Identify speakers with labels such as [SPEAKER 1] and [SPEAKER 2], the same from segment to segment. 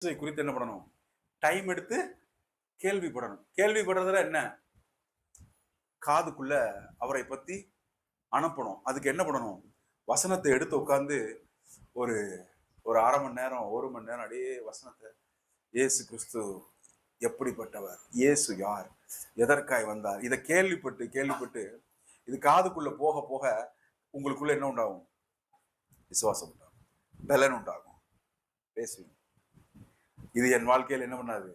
[SPEAKER 1] குறித்து என்ன பண்ணணும்? டைம் எடுத்து கேள்விப்படணும். கேள்விப்படுறதுல என்ன? காதுக்குள்ள அவரை பத்தி அனுப்பணும். அதுக்கு என்ன பண்ணணும்? வசனத்தை எடுத்து உட்கார்ந்து ஒரு ஒரு 1/2 மணி நேரம் 1 மணி நேரம் அப்படியே வசனத்தை, இயேசு கிறிஸ்து எப்படிப்பட்டவர், இயேசு யார், எதற்காய் வந்தார், இதை கேள்விப்பட்டு கேள்விப்பட்டு இது காதுக்குள்ள போக போக உங்களுக்குள்ள என்ன உண்டாகும்? விசுவாசம் உண்டாகும், பலன் உண்டாகும், பேசுவீங்க. இது என் வாழ்க்கையில் என்ன பண்ணாது?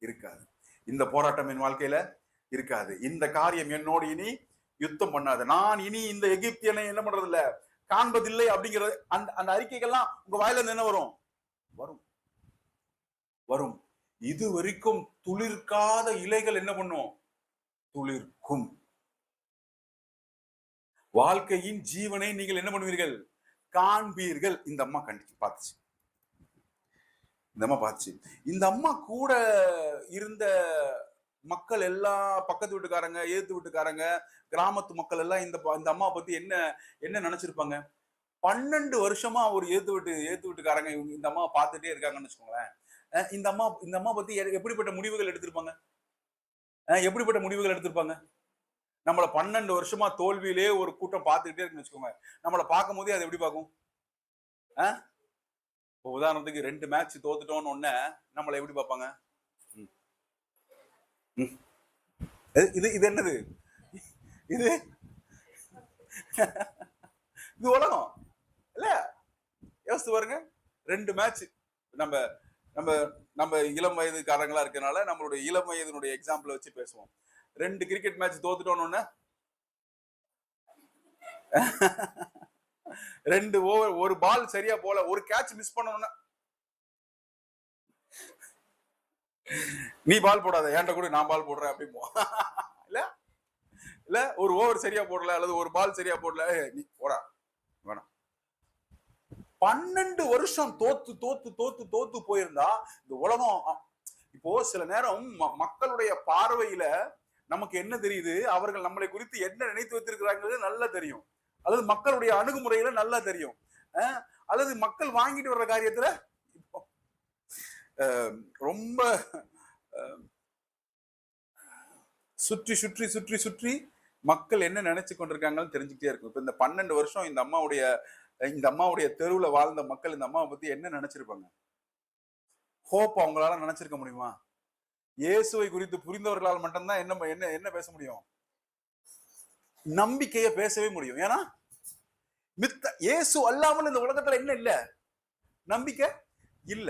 [SPEAKER 1] இருக்காது. இந்த போராட்டம் என் வாழ்க்கையில இருக்காது. இந்த காரியம் என்னோடு இனி யுத்தம் பண்ணாது. நான் இனி இந்த எகிப்தியனை என்ன பண்றது இல்ல, காண்பதில்லை அப்படிங்கிறது. அந்த அந்த அறிக்கைகள்லாம் உங்க வாயில இருந்து என்ன வரும்? வரும் வரும். இது வரைக்கும் துளிர்க்காத இலைகள் என்ன பண்ணும்? துளிர்க்கும். வாழ்க்கையின் ஜீவனை நீங்கள் என்ன பண்ணுவீர்கள்? காண்பீர்கள். இந்த அம்மா கண்டிச்சு பார்த்துச்சு. இந்த அம்மா பார்த்துச்சு. இந்த அம்மா கூட இருந்த மக்கள் எல்லாம், பக்கத்து வீட்டுக்காரங்க, ஏத்து வீட்டுக்காரங்க, கிராமத்து மக்கள் எல்லாம் இந்த அம்மா பத்தி என்ன என்ன நினைச்சிருப்பாங்க? 12 வருஷமா ஒரு ஏத்து வீட்டுக்காரங்க இவங்க இந்த அம்மாவை பார்த்துட்டே இருக்காங்கன்னு வச்சுக்கோங்களேன். இந்த அம்மா பத்தி எப்படிப்பட்ட முடிவுகள் எடுத்திருப்பாங்க? எப்படிப்பட்ட முடிவுகள் எடுத்திருப்பாங்க? நம்மள 12 வருஷமா தோல்வியிலே ஒரு கூட்டம் பார்த்துக்கிட்டே இருக்குன்னு வச்சுக்கோங்க. நம்மளை பார்க்கும் போதே அது எப்படி பார்க்கும்? உதாரணத்துக்கு 2 மேட்ச் தோத்துட்டோம்னு ஒண்ணு நம்மளை எப்படி பார்ப்பாங்க? இது இது என்னது? இது இது உலகம் இல்ல? யோசித்து பாருங்க. 2 மேட்ச் நம்ம நம்ம நம்ம இளம் வயதுக்காரங்களா இருக்கனால நம்மளுடைய இளம் வயதினுடைய எக்ஸாம்பிள் வச்சு பேசுவோம். 2 கிரிக்கெட் மேட்ச் தோத்துட்டோம்னு 2 ஓவர், ஒரு பால் சரியா போல, ஒரு கேட்ச் மிஸ் பண்ணணும்னா நீ பால் போடாத, ஏன்ட்ட கூட நான் பால் போடுறேன் அப்படிமோ இல்ல இல்ல? ஒரு ஓவர் சரியா போடல அல்லது ஒரு பால் சரியா போடல, நீ போடா வேணாம். 12 வருஷம் தோத்து தோத்து தோத்து தோத்து போயிருந்தா இந்த உலகம். இப்போ சில நேரம் மக்களுடைய பார்வையில நமக்கு என்ன தெரியுது? அவர்கள் நம்மளை குறித்து என்ன நினைத்து வைத்திருக்கிறாங்கிறது நல்லா தெரியும். அல்லது மக்களுடைய அணுகுமுறையில நல்லா தெரியும். அல்லது மக்கள் வாங்கிட்டு வர்ற காரியத்துல ரொம்ப சுற்றி சுற்றி சுற்றி சுற்றி மக்கள் என்ன நினைச்சு கொண்டிருக்காங்கன்னு தெரிஞ்சுக்கிட்டே இருக்கும். இப்ப இந்த 12 வருஷம் இந்த அம்மாவுடைய தெருவுல வாழ்ந்த மக்கள் இந்த அம்மாவை பத்தி என்ன நினைச்சிருப்பாங்க? ஹோப் அவங்களால நினைச்சிருக்க முடியுமா? இயேசுவை குறித்து புரிந்தவர்களால் மட்டும்தான் என்ன என்ன என்ன பேச முடியும்? நம்பிக்கைய பேசவே முடியும். ஏன்னா இயேசு அல்லாமல் இந்த உலகத்துல என்ன இல்ல? நம்பிக்கை இல்ல.